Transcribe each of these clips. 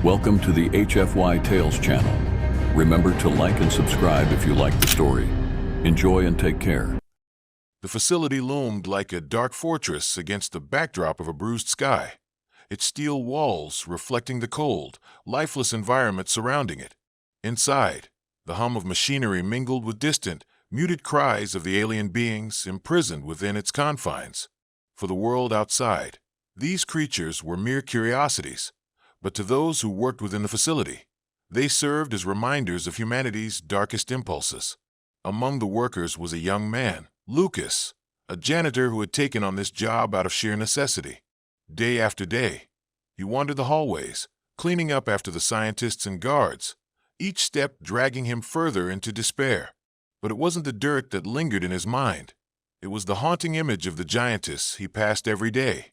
Welcome to the HFY Tales channel. Remember to like and subscribe if you like the story. Enjoy and take care. The facility loomed like a dark fortress against the backdrop of a bruised sky, its steel walls reflecting the cold, lifeless environment surrounding it. Inside, the hum of machinery mingled with distant, muted cries of the alien beings imprisoned within its confines. For the world outside, these creatures were mere curiosities, but to those who worked within the facility, they served as reminders of humanity's darkest impulses. Among the workers was a young man, Lucas, a janitor who had taken on this job out of sheer necessity. Day after day, he wandered the hallways, cleaning up after the scientists and guards, each step dragging him further into despair. But it wasn't the dirt that lingered in his mind. It was the haunting image of the Giantess he passed every day,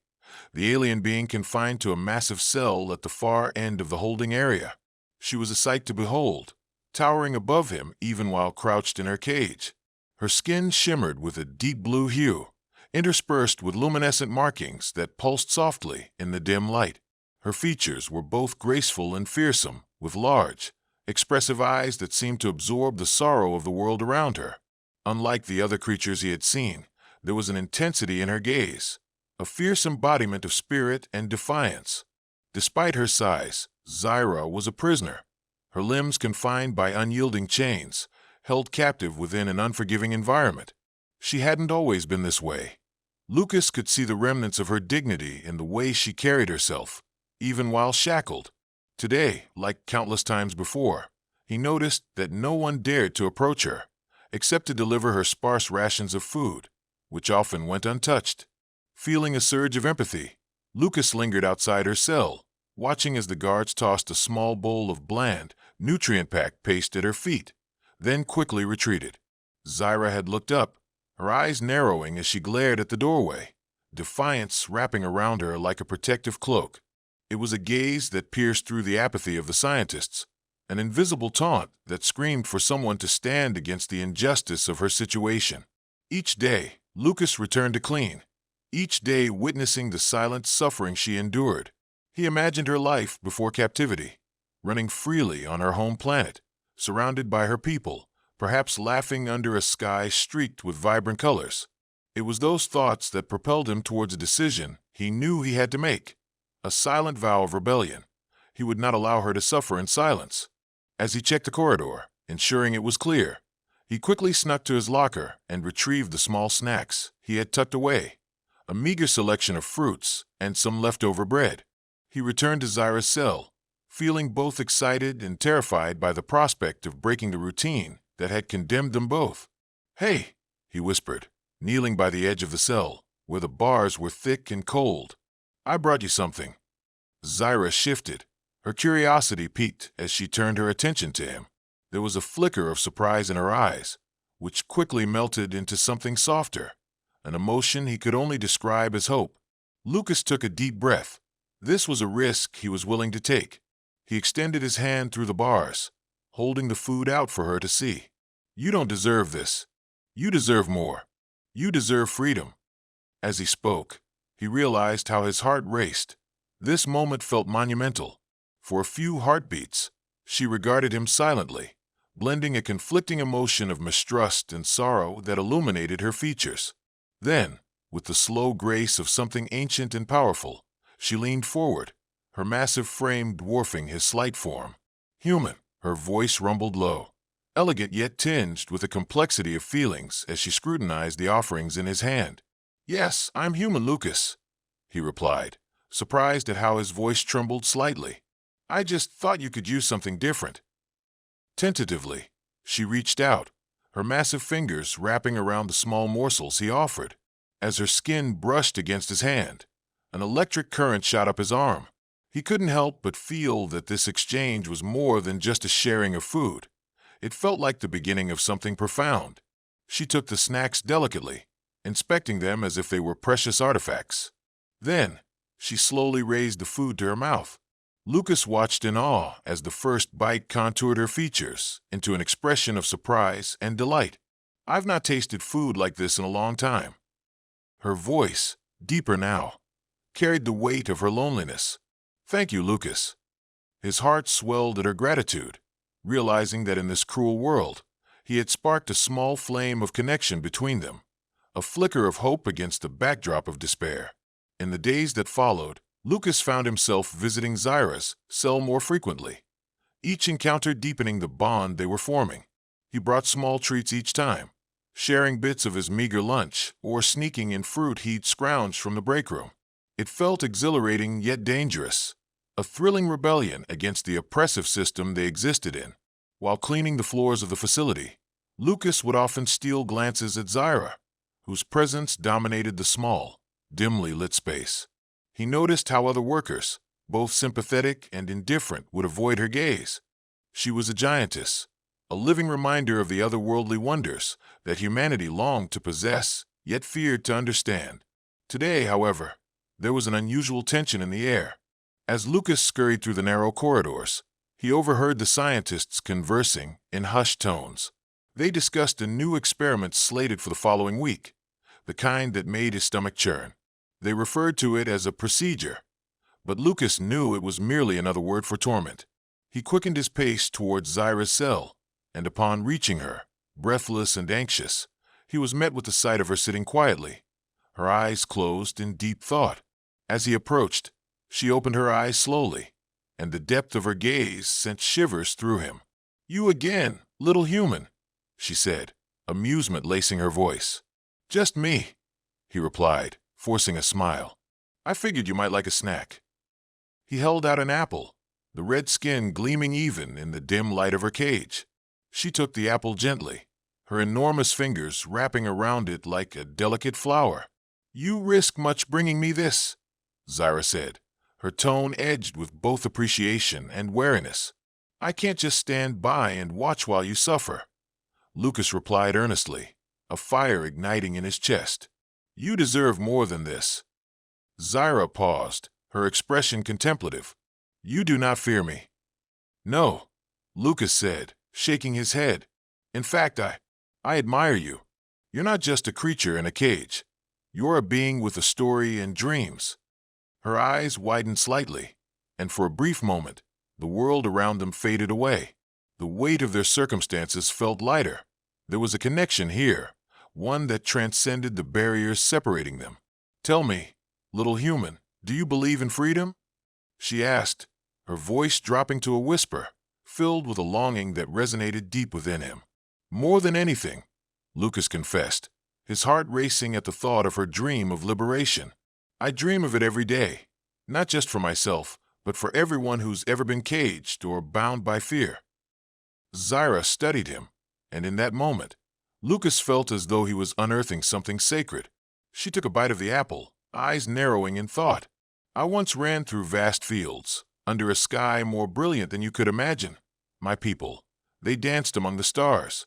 the alien being confined to a massive cell at the far end of the holding area. She was a sight to behold, towering above him even while crouched in her cage. Her skin shimmered with a deep blue hue, interspersed with luminescent markings that pulsed softly in the dim light. Her features were both graceful and fearsome, with large, expressive eyes that seemed to absorb the sorrow of the world around her. Unlike the other creatures he had seen, there was an intensity in her gaze, a fierce embodiment of spirit and defiance. Despite her size, Zyra was a prisoner, her limbs confined by unyielding chains, held captive within an unforgiving environment. She hadn't always been this way. Lucas could see the remnants of her dignity in the way she carried herself, even while shackled. Today, like countless times before, he noticed that no one dared to approach her, except to deliver her sparse rations of food, which often went untouched. Feeling a surge of empathy, Lucas lingered outside her cell, watching as the guards tossed a small bowl of bland, nutrient-packed paste at her feet, then quickly retreated. Zyra had looked up, her eyes narrowing as she glared at the doorway, defiance wrapping around her like a protective cloak. It was a gaze that pierced through the apathy of the scientists, an invisible taunt that screamed for someone to stand against the injustice of her situation. Each day, Lucas returned to clean, each day witnessing the silent suffering she endured. He imagined her life before captivity, running freely on her home planet, surrounded by her people, perhaps laughing under a sky streaked with vibrant colors. It was those thoughts that propelled him towards a decision he knew he had to make, a silent vow of rebellion. He would not allow her to suffer in silence. As he checked the corridor, ensuring it was clear, he quickly snuck to his locker and retrieved the small snacks he had tucked away, a meager selection of fruits and some leftover bread. He returned to Zyra's cell, feeling both excited and terrified by the prospect of breaking the routine that had condemned them both. "Hey," he whispered, kneeling by the edge of the cell, where the bars were thick and cold. "I brought you something." Zyra shifted, her curiosity piqued as she turned her attention to him. There was a flicker of surprise in her eyes, which quickly melted into something softer, an emotion he could only describe as hope. Lucas took a deep breath. This was a risk he was willing to take. He extended his hand through the bars, holding the food out for her to see. "You don't deserve this. You deserve more. You deserve freedom." As he spoke, he realized how his heart raced. This moment felt monumental. For a few heartbeats, she regarded him silently, blending a conflicting emotion of mistrust and sorrow that illuminated her features. Then, with the slow grace of something ancient and powerful, she leaned forward, her massive frame dwarfing his slight form. "Human," her voice rumbled low, elegant yet tinged with a complexity of feelings as she scrutinized the offerings in his hand. "Yes, I'm human, Lucas," he replied, surprised at how his voice trembled slightly. "I just thought you could use something different." Tentatively, she reached out, her massive fingers wrapping around the small morsels he offered. As her skin brushed against his hand, an electric current shot up his arm. He couldn't help but feel that this exchange was more than just a sharing of food. It felt like the beginning of something profound. She took the snacks delicately, inspecting them as if they were precious artifacts. Then, she slowly raised the food to her mouth. Lucas watched in awe as the first bite contoured her features into an expression of surprise and delight. "I've not tasted food like this in a long time." Her voice, deeper now, carried the weight of her loneliness. "Thank you, Lucas." His heart swelled at her gratitude, realizing that in this cruel world, he had sparked a small flame of connection between them, a flicker of hope against a backdrop of despair. In the days that followed, Lucas found himself visiting Zyra's cell more frequently, each encounter deepening the bond they were forming. He brought small treats each time, sharing bits of his meager lunch or sneaking in fruit he'd scrounged from the break room. It felt exhilarating yet dangerous, a thrilling rebellion against the oppressive system they existed in. While cleaning the floors of the facility, Lucas would often steal glances at Zyra, whose presence dominated the small, dimly lit space. He noticed how other workers, both sympathetic and indifferent, would avoid her gaze. She was a giantess, a living reminder of the otherworldly wonders that humanity longed to possess, yet feared to understand. Today, however, there was an unusual tension in the air. As Lucas scurried through the narrow corridors, he overheard the scientists conversing in hushed tones. They discussed a new experiment slated for the following week, the kind that made his stomach churn. They referred to it as a procedure, but Lucas knew it was merely another word for torment. He quickened his pace towards Zyra's cell, and upon reaching her, breathless and anxious, he was met with the sight of her sitting quietly, her eyes closed in deep thought. As he approached, she opened her eyes slowly, and the depth of her gaze sent shivers through him. "You again, little human," she said, amusement lacing her voice. "Just me," he replied, forcing a smile. "I figured you might like a snack." He held out an apple, the red skin gleaming even in the dim light of her cage. She took the apple gently, her enormous fingers wrapping around it like a delicate flower. "You risk much bringing me this," Zyra said, her tone edged with both appreciation and wariness. "I can't just stand by and watch while you suffer." Lucas replied earnestly, a fire igniting in his chest. "You deserve more than this." Zyra paused, her expression contemplative. "You do not fear me." "No," Lucas said, shaking his head. "In fact, I admire you. You're not just a creature in a cage. You're a being with a story and dreams." Her eyes widened slightly, and for a brief moment, the world around them faded away. The weight of their circumstances felt lighter. There was a connection here, one that transcended the barriers separating them. "Tell me, little human, do you believe in freedom?" she asked, her voice dropping to a whisper, filled with a longing that resonated deep within him. "More than anything," Lucas confessed, his heart racing at the thought of her dream of liberation. "I dream of it every day, not just for myself, but for everyone who's ever been caged or bound by fear." Zyra studied him, and in that moment, Lucas felt as though he was unearthing something sacred. She took a bite of the apple, eyes narrowing in thought. "I once ran through vast fields, under a sky more brilliant than you could imagine. My people, they danced among the stars."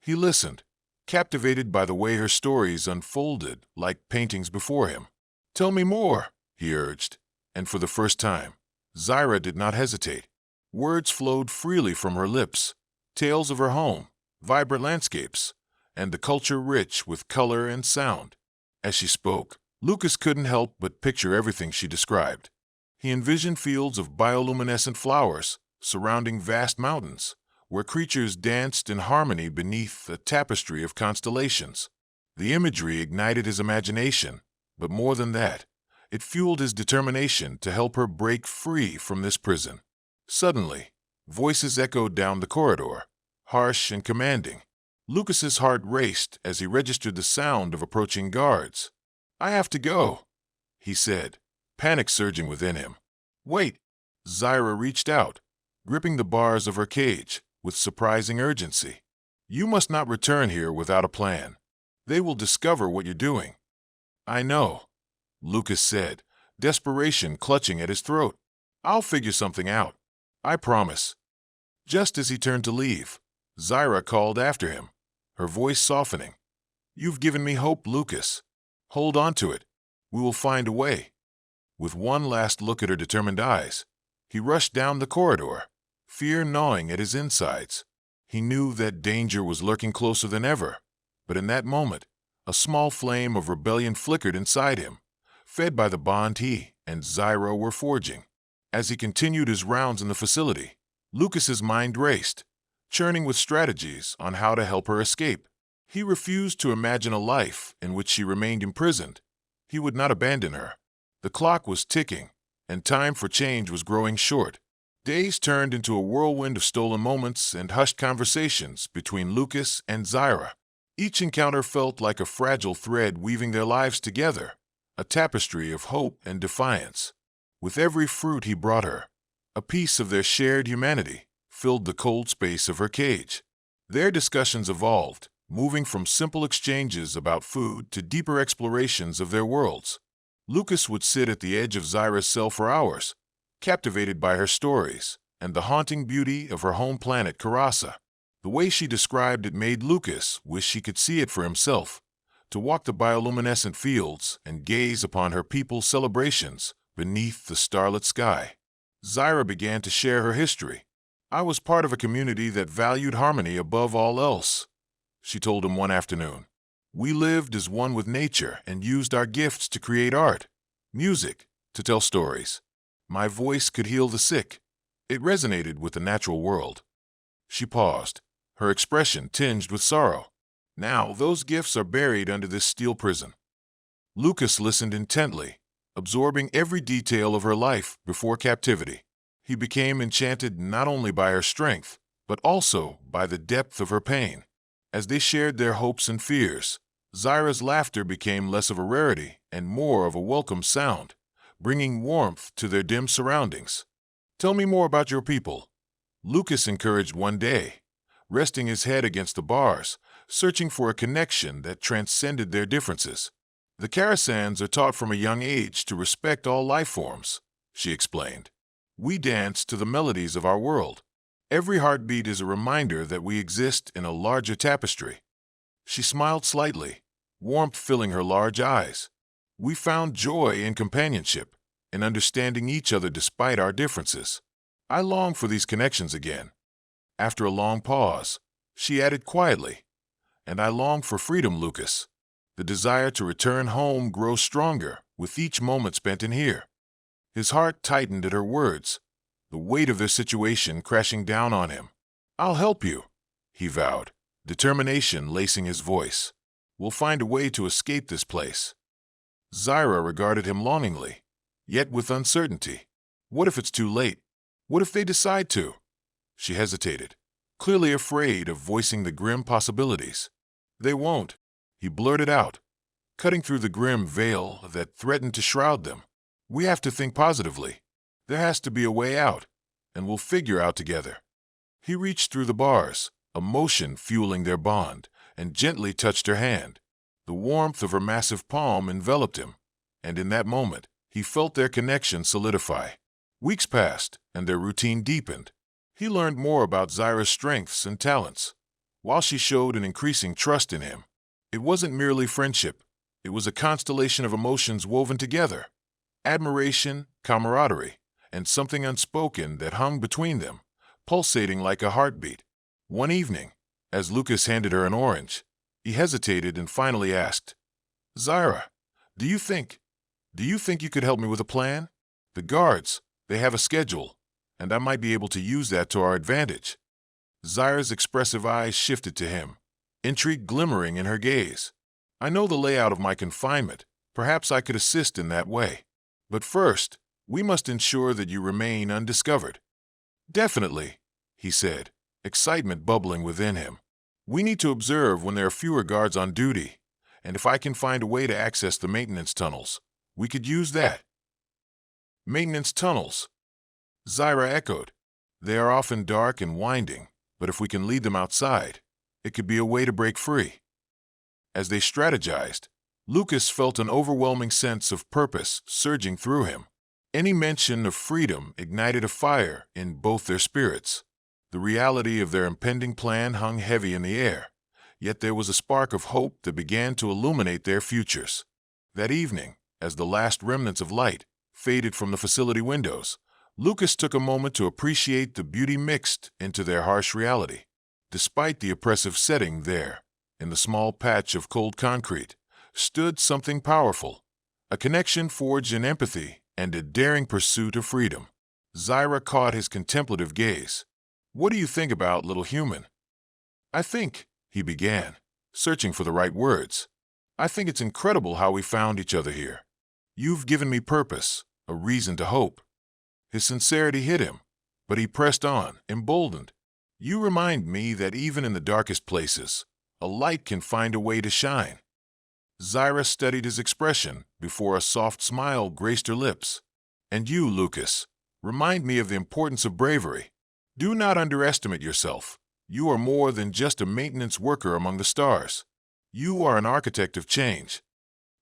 He listened, captivated by the way her stories unfolded like paintings before him. "Tell me more," he urged, and for the first time, Zyra did not hesitate. Words flowed freely from her lips, tales of her home, vibrant landscapes, and the culture rich with color and sound. As she spoke, Lucas couldn't help but picture everything she described. He envisioned fields of bioluminescent flowers surrounding vast mountains, where creatures danced in harmony beneath a tapestry of constellations. The imagery ignited his imagination, but more than that, it fueled his determination to help her break free from this prison. Suddenly, voices echoed down the corridor, harsh and commanding. Lucas's heart raced as he registered the sound of approaching guards. "I have to go," he said, panic surging within him. "Wait!" Zyra reached out, gripping the bars of her cage with surprising urgency. "You must not return here without a plan. They will discover what you're doing." "I know," Lucas said, desperation clutching at his throat. "I'll figure something out. I promise." Just as he turned to leave, Zyra called after him, her voice softening. "You've given me hope, Lucas. Hold on to it. We will find a way." With one last look at her determined eyes, he rushed down the corridor, fear gnawing at his insides. He knew that danger was lurking closer than ever, but in that moment, a small flame of rebellion flickered inside him, fed by the bond he and Zyra were forging. As he continued his rounds in the facility, Lucas's mind raced, churning with strategies on how to help her escape. He refused to imagine a life in which she remained imprisoned. He would not abandon her. The clock was ticking, and time for change was growing short. Days turned into a whirlwind of stolen moments and hushed conversations between Lucas and Zyra. Each encounter felt like a fragile thread weaving their lives together, a tapestry of hope and defiance. With every fruit he brought her, a piece of their shared humanity filled the cold space of her cage. Their discussions evolved, moving from simple exchanges about food to deeper explorations of their worlds. Lucas would sit at the edge of Zyra's cell for hours, captivated by her stories and the haunting beauty of her home planet Karasa. The way she described it made Lucas wish he could see it for himself, to walk the bioluminescent fields and gaze upon her people's celebrations beneath the starlit sky. Zyra began to share her history. "I was part of a community that valued harmony above all else," she told him one afternoon. "We lived as one with nature and used our gifts to create art, music, to tell stories. My voice could heal the sick. It resonated with the natural world." She paused, her expression tinged with sorrow. "Now those gifts are buried under this steel prison." Lucas listened intently, absorbing every detail of her life before captivity. He became enchanted not only by her strength, but also by the depth of her pain. As they shared their hopes and fears, Zyra's laughter became less of a rarity and more of a welcome sound, bringing warmth to their dim surroundings. "Tell me more about your people," Lucas encouraged one day, resting his head against the bars, searching for a connection that transcended their differences. "The Karasans are taught from a young age to respect all life forms," she explained. "We dance to the melodies of our world. Every heartbeat is a reminder that we exist in a larger tapestry." She smiled slightly, warmth filling her large eyes. "We found joy in companionship, in understanding each other despite our differences. I long for these connections again." After a long pause, she added quietly, "And I long for freedom, Lucas. The desire to return home grows stronger with each moment spent in here." His heart tightened at her words, the weight of their situation crashing down on him. "I'll help you," he vowed, determination lacing his voice. "We'll find a way to escape this place." Zyra regarded him longingly, yet with uncertainty. What if it's too late? What if they decide to? She hesitated, clearly afraid of voicing the grim possibilities. "They won't," he blurted out, cutting through the grim veil that threatened to shroud them. "We have to think positively. There has to be a way out, and we'll figure out together." He reached through the bars, emotion fueling their bond, and gently touched her hand. The warmth of her massive palm enveloped him, and in that moment, he felt their connection solidify. Weeks passed, and their routine deepened. He learned more about Zyra's strengths and talents, while she showed an increasing trust in him. It wasn't merely friendship. It was a constellation of emotions woven together. Admiration, camaraderie, and something unspoken that hung between them, pulsating like a heartbeat. One evening, as Lucas handed her an orange, he hesitated and finally asked, "Zyra, do you think you could help me with a plan? The guards, they have a schedule, and I might be able to use that to our advantage." Zyra's expressive eyes shifted to him, intrigue glimmering in her gaze. "I know the layout of my confinement. Perhaps I could assist in that way. But first, we must ensure that you remain undiscovered." "Definitely," he said, excitement bubbling within him. "We need to observe when there are fewer guards on duty, and if I can find a way to access the maintenance tunnels, we could use that." "Maintenance tunnels," Zyra echoed. "They are often dark and winding, but if we can lead them outside, it could be a way to break free." As they strategized, Lucas felt an overwhelming sense of purpose surging through him. Any mention of freedom ignited a fire in both their spirits. The reality of their impending plan hung heavy in the air, yet there was a spark of hope that began to illuminate their futures. That evening, as the last remnants of light faded from the facility windows, Lucas took a moment to appreciate the beauty mixed into their harsh reality. Despite the oppressive setting there, in the small patch of cold concrete, stood something powerful, a connection forged in empathy and a daring pursuit of freedom. Zyra caught his contemplative gaze. "What do you think about little human?" "I think," he began, searching for the right words. "I think it's incredible how we found each other here. You've given me purpose, a reason to hope." His sincerity hit him, but he pressed on, emboldened. "You remind me that even in the darkest places, a light can find a way to shine." Zyra studied his expression before a soft smile graced her lips. "And you, Lucas, remind me of the importance of bravery. Do not underestimate yourself. You are more than just a maintenance worker among the stars. You are an architect of change."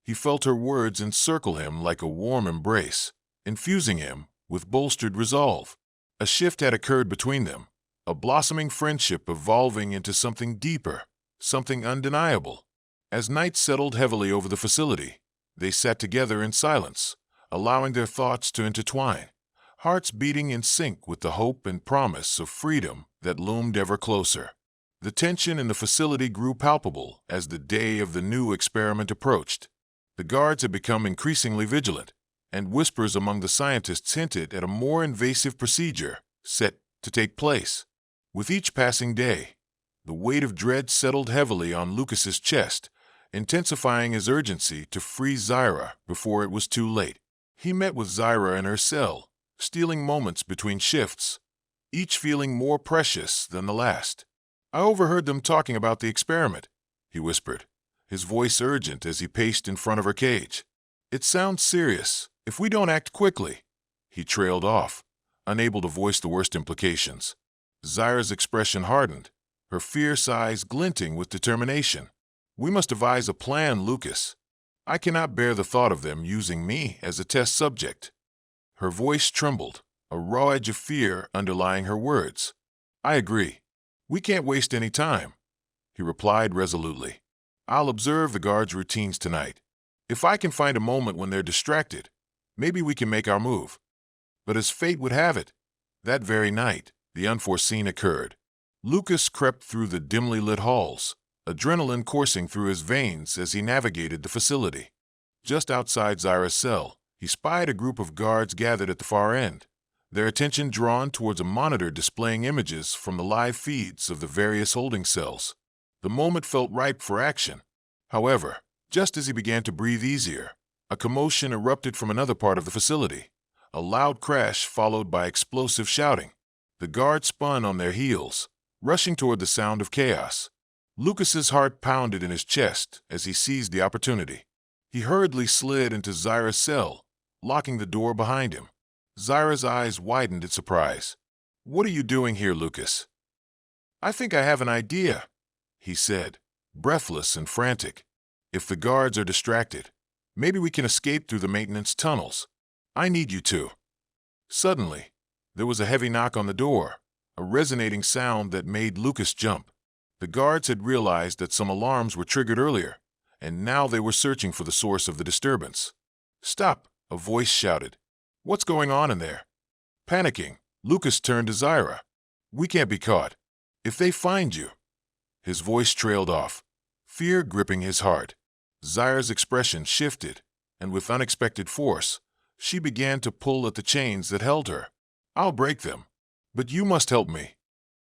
He felt her words encircle him like a warm embrace, infusing him with bolstered resolve. A shift had occurred between them, a blossoming friendship evolving into something deeper, something undeniable. As night settled heavily over the facility, they sat together in silence, allowing their thoughts to intertwine, hearts beating in sync with the hope and promise of freedom that loomed ever closer. The tension in the facility grew palpable as the day of the new experiment approached. The guards had become increasingly vigilant, and whispers among the scientists hinted at a more invasive procedure set to take place. With each passing day, the weight of dread settled heavily on Lucas's chest, intensifying his urgency to free Zyra before it was too late. He met with Zyra in her cell, stealing moments between shifts, each feeling more precious than the last. "I overheard them talking about the experiment," he whispered, his voice urgent as he paced in front of her cage. "It sounds serious. If we don't act quickly," he trailed off, unable to voice the worst implications. Zyra's expression hardened, her fierce eyes glinting with determination. "We must devise a plan, Lucas. I cannot bear the thought of them using me as a test subject." Her voice trembled, a raw edge of fear underlying her words. "I agree. We can't waste any time," he replied resolutely. "I'll observe the guards' routines tonight. If I can find a moment when they're distracted, maybe we can make our move." But as fate would have it, that very night, the unforeseen occurred. Lucas crept through the dimly lit halls, adrenaline coursing through his veins as he navigated the facility. Just outside Zyra's cell, he spied a group of guards gathered at the far end, their attention drawn towards a monitor displaying images from the live feeds of the various holding cells. The moment felt ripe for action. However, just as he began to breathe easier, a commotion erupted from another part of the facility. A loud crash followed by explosive shouting. The guards spun on their heels, rushing toward the sound of chaos. Lucas's heart pounded in his chest as he seized the opportunity. He hurriedly slid into Zyra's cell, locking the door behind him. Zyra's eyes widened in surprise. "What are you doing here, Lucas?" "I think I have an idea," he said, breathless and frantic. "If the guards are distracted, maybe we can escape through the maintenance tunnels. I need you to." Suddenly, there was a heavy knock on the door, a resonating sound that made Lucas jump. The guards had realized that some alarms were triggered earlier, and now they were searching for the source of the disturbance. "Stop!" a voice shouted. "What's going on in there?" Panicking, Lucas turned to Zyra. "We can't be caught. If they find you—" His voice trailed off, fear gripping his heart. Zyra's expression shifted, and with unexpected force, she began to pull at the chains that held her. "I'll break them, but you must help me."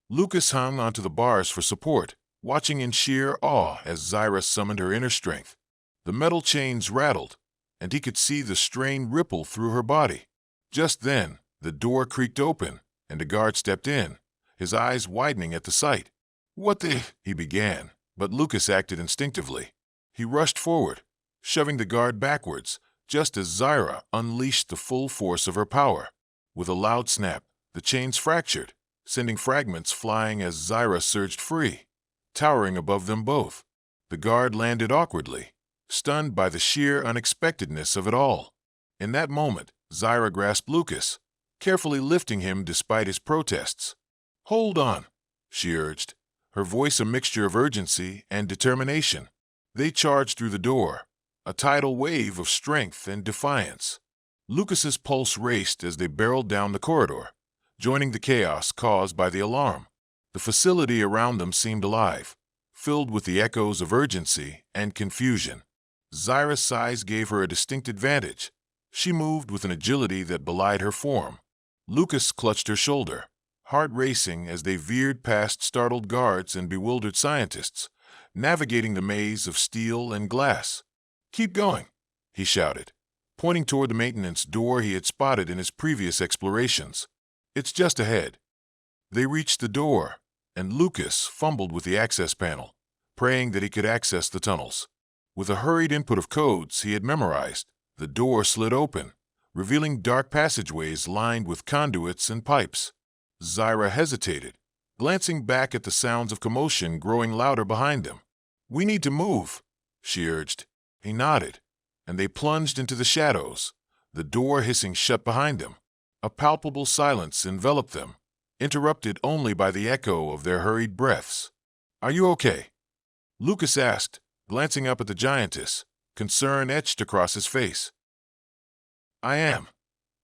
Lucas hung onto the bars for support, watching in sheer awe as Zyra summoned her inner strength. The metal chains rattled, and he could see the strain ripple through her body. Just then, the door creaked open, and a guard stepped in, his eyes widening at the sight. "What the—" he began, but Lucas acted instinctively. He rushed forward, shoving the guard backwards, just as Zyra unleashed the full force of her power. With a loud snap, the chains fractured, sending fragments flying as Zyra surged free, towering above them both. The guard landed awkwardly, stunned by the sheer unexpectedness of it all. In that moment, Zyra grasped Lucas, carefully lifting him despite his protests. "Hold on," she urged, her voice a mixture of urgency and determination. They charged through the door, a tidal wave of strength and defiance. Lucas's pulse raced as they barreled down the corridor, joining the chaos caused by the alarm. The facility around them seemed alive, filled with the echoes of urgency and confusion. Zyra's size gave her a distinct advantage. She moved with an agility that belied her form. Lucas clutched her shoulder, heart racing as they veered past startled guards and bewildered scientists, navigating the maze of steel and glass. "Keep going," he shouted, pointing toward the maintenance door he had spotted in his previous explorations. "It's just ahead." They reached the door, and Lucas fumbled with the access panel, praying that he could access the tunnels. With a hurried input of codes he had memorized, the door slid open, revealing dark passageways lined with conduits and pipes. Zyra hesitated, glancing back at the sounds of commotion growing louder behind them. "We need to move," she urged. He nodded, and they plunged into the shadows, the door hissing shut behind them. A palpable silence enveloped them, interrupted only by the echo of their hurried breaths. "Are you okay?" Lucas asked, glancing up at the Giantess, concern etched across his face. "I am,"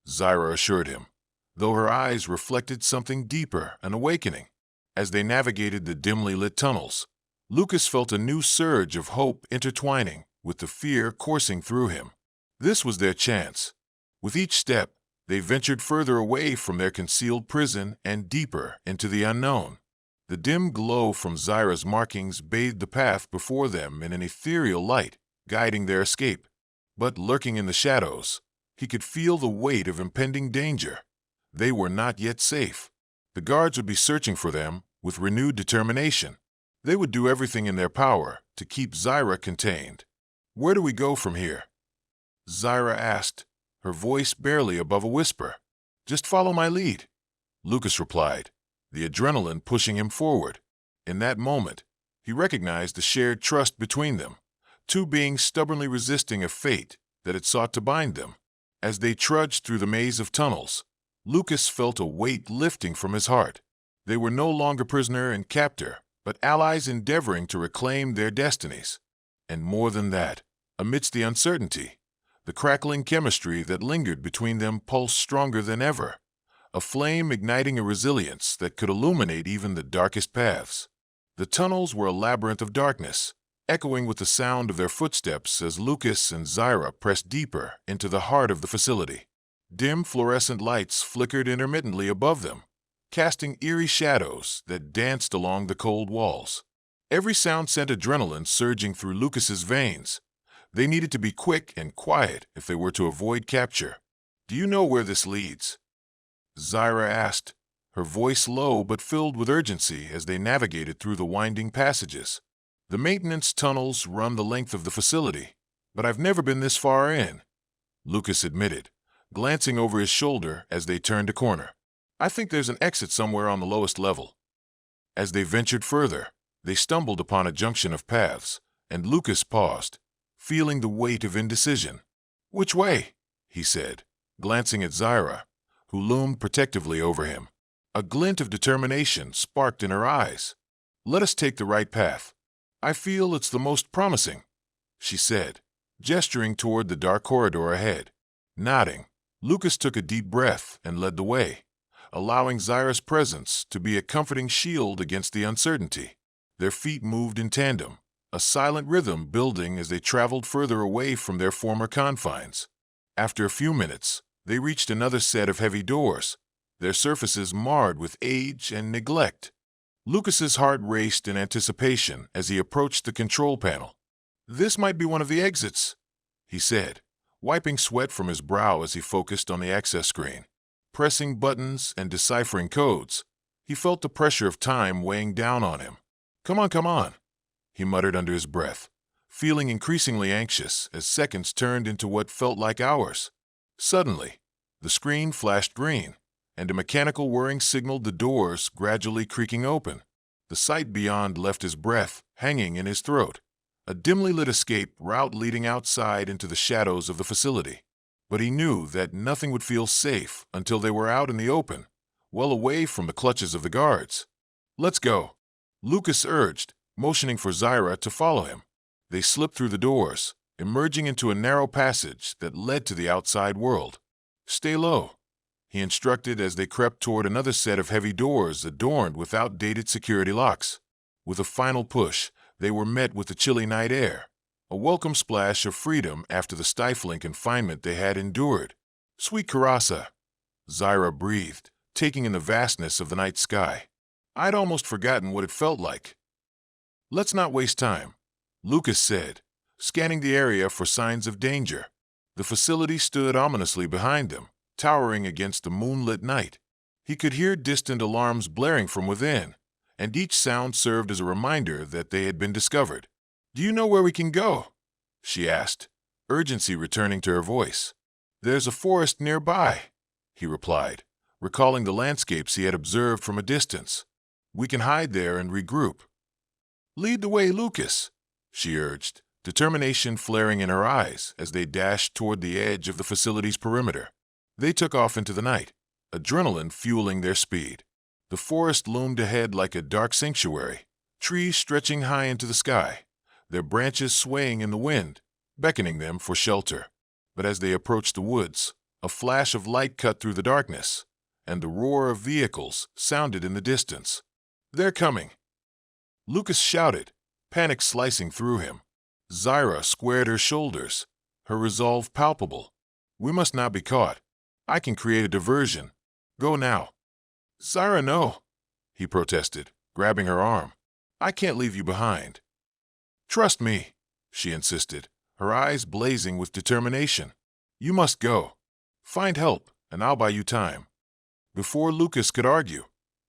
Zyra assured him, though her eyes reflected something deeper, an awakening. As they navigated the dimly lit tunnels, Lucas felt a new surge of hope intertwining with the fear coursing through him. This was their chance. With each step, they ventured further away from their concealed prison and deeper into the unknown. The dim glow from Zyra's markings bathed the path before them in an ethereal light, guiding their escape. But lurking in the shadows, he could feel the weight of impending danger. They were not yet safe. The guards would be searching for them with renewed determination. They would do everything in their power to keep Zyra contained. "Where do we go from here?" Zyra asked, her voice barely above a whisper. "Just follow my lead," Lucas replied, the adrenaline pushing him forward. In that moment, he recognized the shared trust between them, two beings stubbornly resisting a fate that had sought to bind them. As they trudged through the maze of tunnels, Lucas felt a weight lifting from his heart. They were no longer prisoner and captor, but allies endeavoring to reclaim their destinies. And more than that, amidst the uncertainty, the crackling chemistry that lingered between them pulsed stronger than ever, a flame igniting a resilience that could illuminate even the darkest paths. The tunnels were a labyrinth of darkness, echoing with the sound of their footsteps as Lucas and Zyra pressed deeper into the heart of the facility. Dim fluorescent lights flickered intermittently above them, casting eerie shadows that danced along the cold walls. Every sound sent adrenaline surging through Lucas's veins. They needed to be quick and quiet if they were to avoid capture. "Do you know where this leads?" Zyra asked, her voice low but filled with urgency as they navigated through the winding passages. "The maintenance tunnels run the length of the facility, but I've never been this far in," Lucas admitted, glancing over his shoulder as they turned a corner. "I think there's an exit somewhere on the lowest level." As they ventured further, they stumbled upon a junction of paths, and Lucas paused, feeling the weight of indecision. "Which way?" he said, glancing at Zyra, who loomed protectively over him. A glint of determination sparked in her eyes. "Let us take the right path. I feel it's the most promising," she said, gesturing toward the dark corridor ahead. Nodding, Lucas took a deep breath and led the way, allowing Zyra's presence to be a comforting shield against the uncertainty. Their feet moved in tandem, a silent rhythm building as they traveled further away from their former confines. After a few minutes, they reached another set of heavy doors, their surfaces marred with age and neglect. Lucas's heart raced in anticipation as he approached the control panel. "This might be one of the exits," he said, wiping sweat from his brow as he focused on the access screen. Pressing buttons and deciphering codes, he felt the pressure of time weighing down on him. Come on," he muttered under his breath, feeling increasingly anxious as seconds turned into what felt like hours. Suddenly, the screen flashed green, and a mechanical whirring signaled the doors gradually creaking open. The sight beyond left his breath hanging in his throat, a dimly lit escape route leading outside into the shadows of the facility. But he knew that nothing would feel safe until they were out in the open, well away from the clutches of the guards. "Let's go," Lucas urged, motioning for Zyra to follow him. They slipped through the doors, emerging into a narrow passage that led to the outside world. "Stay low," he instructed as they crept toward another set of heavy doors adorned with outdated security locks. With a final push, they were met with the chilly night air, a welcome splash of freedom after the stifling confinement they had endured. "Sweet Karasa," Zyra breathed, taking in the vastness of the night sky. I'd almost forgotten what it felt like. Let's not waste time, Lucas said, scanning the area for signs of danger. The facility stood ominously behind them, towering against the moonlit night. He could hear distant alarms blaring from within, and each sound served as a reminder that they had been discovered. Do you know where we can go? She asked, urgency returning to her voice. There's a forest nearby, he replied, recalling the landscapes he had observed from a distance. We can hide there and regroup. Lead the way, Lucas, she urged, determination flaring in her eyes as they dashed toward the edge of the facility's perimeter. They took off into the night, adrenaline fueling their speed. The forest loomed ahead like a dark sanctuary, trees stretching high into the sky, their branches swaying in the wind, beckoning them for shelter. But as they approached the woods, a flash of light cut through the darkness, and the roar of vehicles sounded in the distance. They're coming! Lucas shouted, panic slicing through him. Zyra squared her shoulders, her resolve palpable. We must not be caught. I can create a diversion. Go now. Zyra, no, he protested, grabbing her arm. I can't leave you behind. Trust me, she insisted, her eyes blazing with determination. You must go. Find help, and I'll buy you time. Before Lucas could argue,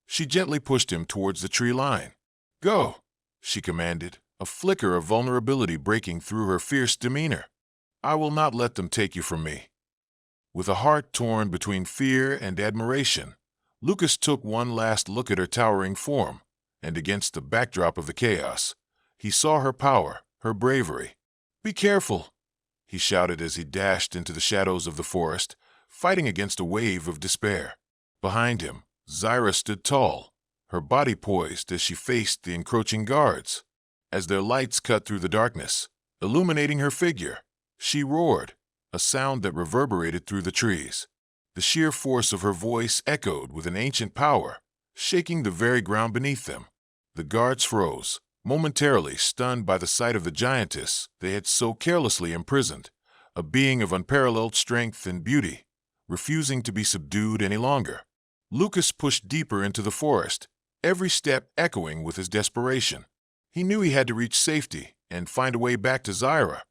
she gently pushed him towards the tree line. Go, she commanded, a flicker of vulnerability breaking through her fierce demeanor. I will not let them take you from me. With a heart torn between fear and admiration, Lucas took one last look at her towering form, and against the backdrop of the chaos, he saw her power, her bravery. Be careful, he shouted as he dashed into the shadows of the forest, fighting against a wave of despair. Behind him, Zyra stood tall, her body poised as she faced the encroaching guards. As their lights cut through the darkness, illuminating her figure, she roared, a sound that reverberated through the trees. The sheer force of her voice echoed with an ancient power, shaking the very ground beneath them. The guards froze, momentarily stunned by the sight of the giantess they had so carelessly imprisoned, a being of unparalleled strength and beauty, refusing to be subdued any longer. Lucas pushed deeper into the forest, every step echoing with his desperation. He knew he had to reach safety and find a way back to Zyra.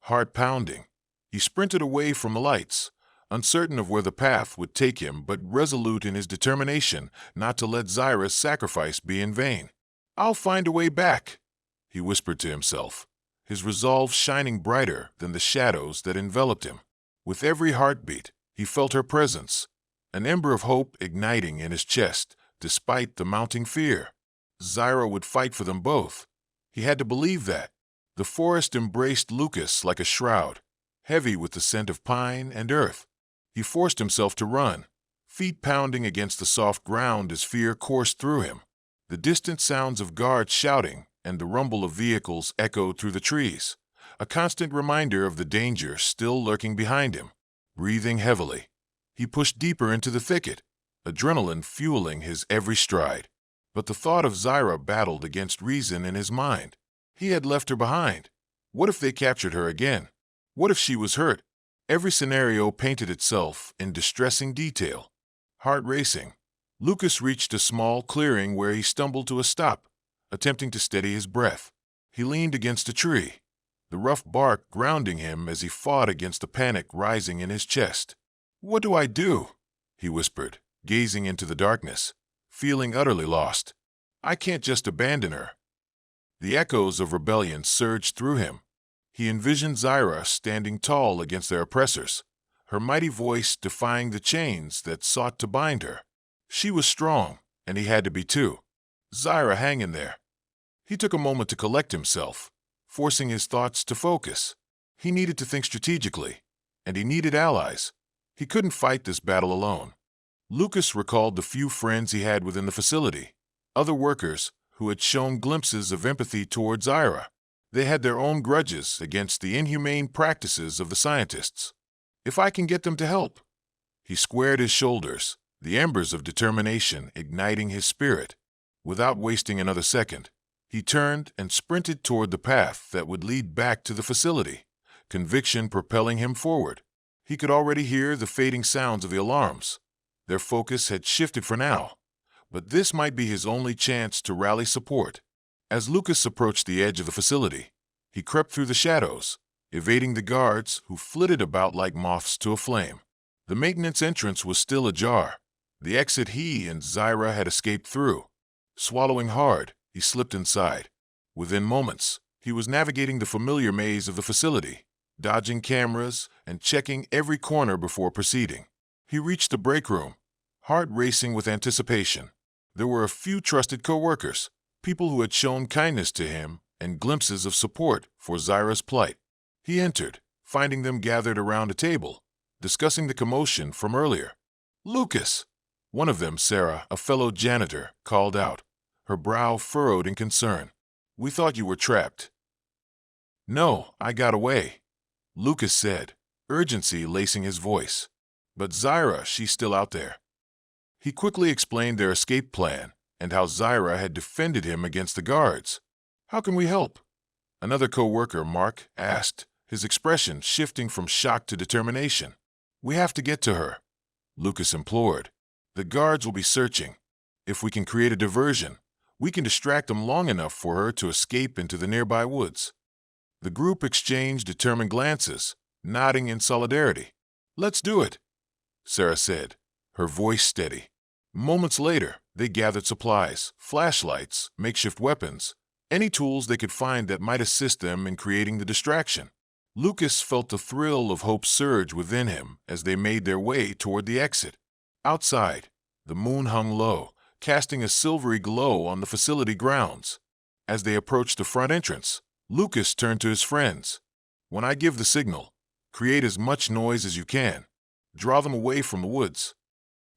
Heart pounding, he sprinted away from the lights, uncertain of where the path would take him but resolute in his determination not to let Zyra's sacrifice be in vain. I'll find a way back, he whispered to himself, his resolve shining brighter than the shadows that enveloped him. With every heartbeat, he felt her presence, an ember of hope igniting in his chest despite the mounting fear. Zyra would fight for them both. He had to believe that. The forest embraced Lucas like a shroud, heavy with the scent of pine and earth. He forced himself to run, feet pounding against the soft ground as fear coursed through him. The distant sounds of guards shouting and the rumble of vehicles echoed through the trees, a constant reminder of the danger still lurking behind him. Breathing heavily, he pushed deeper into the thicket, adrenaline fueling his every stride. But the thought of Zyra battled against reason in his mind. He had left her behind. What if they captured her again? What if she was hurt? Every scenario painted itself in distressing detail. Heart racing, Lucas reached a small clearing where he stumbled to a stop, attempting to steady his breath. He leaned against a tree, the rough bark grounding him as he fought against the panic rising in his chest. What do I do? He whispered, gazing into the darkness, feeling utterly lost. I can't just abandon her. The echoes of rebellion surged through him. He envisioned Zyra standing tall against their oppressors, her mighty voice defying the chains that sought to bind her. She was strong, and he had to be too. Zyra, hang in there. He took a moment to collect himself, forcing his thoughts to focus. He needed to think strategically, and he needed allies. He couldn't fight this battle alone. Lucas recalled the few friends he had within the facility, other workers who had shown glimpses of empathy towards Zyra. They had their own grudges against the inhumane practices of the scientists. If I can get them to help. He squared his shoulders, the embers of determination igniting his spirit. Without wasting another second, he turned and sprinted toward the path that would lead back to the facility, conviction propelling him forward. He could already hear the fading sounds of the alarms, Their focus had shifted for now, but this might be his only chance to rally support. As Lucas approached the edge of the facility, he crept through the shadows, evading the guards who flitted about like moths to a flame. The maintenance entrance was still ajar, the exit he and Zyra had escaped through. Swallowing hard, he slipped inside. Within moments, he was navigating the familiar maze of the facility, dodging cameras and checking every corner before proceeding. He reached the break room, heart racing with anticipation. There were a few trusted co-workers, people who had shown kindness to him and glimpses of support for Zyra's plight. He entered, finding them gathered around a table, discussing the commotion from earlier. "Lucas!" One of them, Sarah, a fellow janitor, called out, her brow furrowed in concern. "We thought you were trapped." "No, I got away," Lucas said, urgency lacing his voice. "But Zyra, she's still out there." He quickly explained their escape plan and how Zyra had defended him against the guards. "How can we help?" Another co-worker, Mark, asked, his expression shifting from shock to determination. "We have to get to her," Lucas implored. "The guards will be searching. If we can create a diversion, we can distract them long enough for her to escape into the nearby woods." The group exchanged determined glances, nodding in solidarity. "Let's do it," Sarah said, her voice steady. Moments later, they gathered supplies, flashlights, makeshift weapons, any tools they could find that might assist them in creating the distraction. Lucas felt the thrill of hope surge within him as they made their way toward the exit. Outside, the moon hung low, casting a silvery glow on the facility grounds. As they approached the front entrance, Lucas turned to his friends. "When I give the signal, create as much noise as you can. Draw them away from the woods."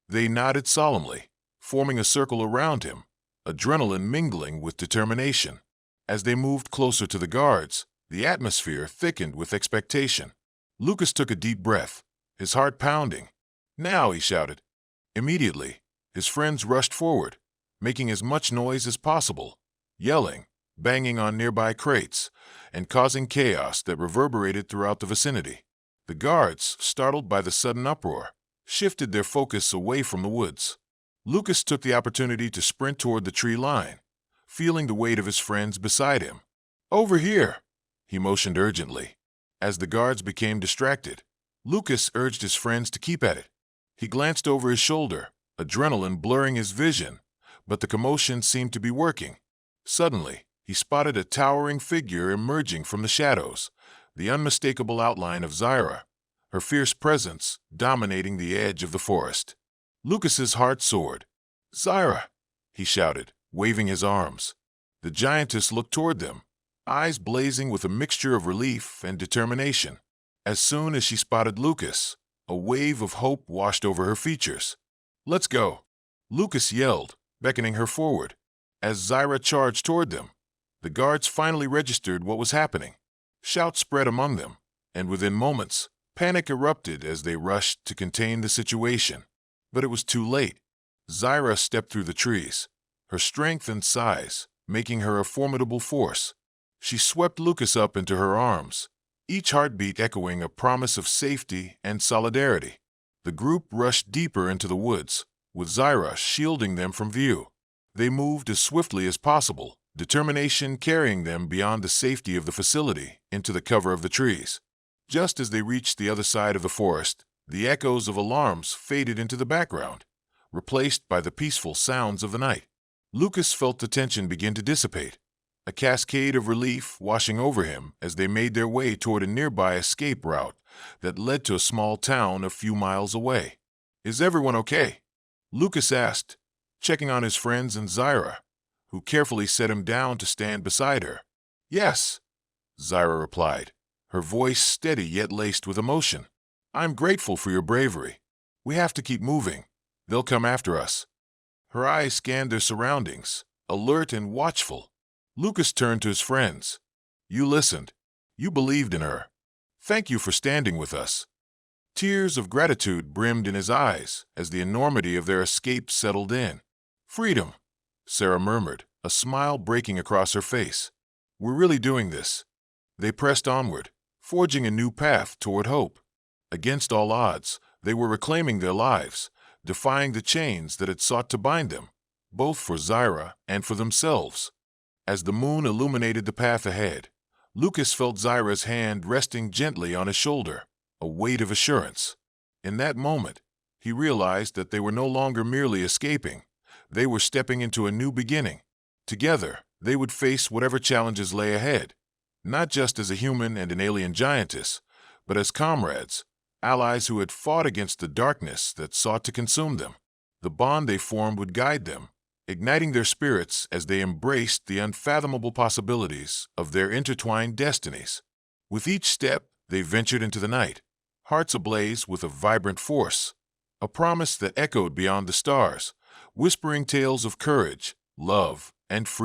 They nodded solemnly, forming a circle around him, adrenaline mingling with determination. As they moved closer to the guards, the atmosphere thickened with expectation. Lucas took a deep breath, his heart pounding. "Now!" he shouted. Immediately, his friends rushed forward, making as much noise as possible, yelling, banging on nearby crates, and causing chaos that reverberated throughout the vicinity. The guards, startled by the sudden uproar, shifted their focus away from the woods. Lucas took the opportunity to sprint toward the tree line, feeling the weight of his friends beside him. "Over here!" he motioned urgently. As the guards became distracted, Lucas urged his friends to keep at it. He glanced over his shoulder, adrenaline blurring his vision, but the commotion seemed to be working. Suddenly, he spotted a towering figure emerging from the shadows, the unmistakable outline of Zyra, her fierce presence dominating the edge of the forest. Lucas's heart soared. "Zyra!" he shouted, waving his arms. The giantess looked toward them, eyes blazing with a mixture of relief and determination. As soon as she spotted Lucas, a wave of hope washed over her features. "Let's go!" Lucas yelled, beckoning her forward. As Zyra charged toward them, the guards finally registered what was happening. Shouts spread among them, and within moments, panic erupted as they rushed to contain the situation. But it was too late. Zyra stepped through the trees, her strength and size making her a formidable force. She swept Lucas up into her arms, each heartbeat echoing a promise of safety and solidarity. The group rushed deeper into the woods, with Zyra shielding them from view. They moved as swiftly as possible, determination carrying them beyond the safety of the facility into the cover of the trees. Just as they reached the other side of the forest, the echoes of alarms faded into the background, replaced by the peaceful sounds of the night. Lucas felt the tension begin to dissipate, a cascade of relief washing over him as they made their way toward a nearby escape route that led to a small town a few miles away. "Is everyone okay?" Lucas asked, checking on his friends and Zyra, who carefully set him down to stand beside her. "Yes," Zyra replied, her voice steady yet laced with emotion. "I'm grateful for your bravery. We have to keep moving. They'll come after us." Her eyes scanned their surroundings, alert and watchful. Lucas turned to his friends. "You listened. You believed in her. Thank you for standing with us." Tears of gratitude brimmed in his eyes as the enormity of their escape settled in. "Freedom," Sarah murmured, a smile breaking across her face. "We're really doing this." They pressed onward, forging a new path toward hope. Against all odds, they were reclaiming their lives, defying the chains that had sought to bind them, both for Zyra and for themselves. As the moon illuminated the path ahead, Lucas felt Zyra's hand resting gently on his shoulder, a weight of assurance. In that moment, he realized that they were no longer merely escaping. They were stepping into a new beginning. Together, they would face whatever challenges lay ahead, not just as a human and an alien giantess, but as comrades, allies who had fought against the darkness that sought to consume them. The bond they formed would guide them, igniting their spirits as they embraced the unfathomable possibilities of their intertwined destinies. With each step, they ventured into the night, hearts ablaze with a vibrant force, a promise that echoed beyond the stars, whispering tales of courage, love, and freedom.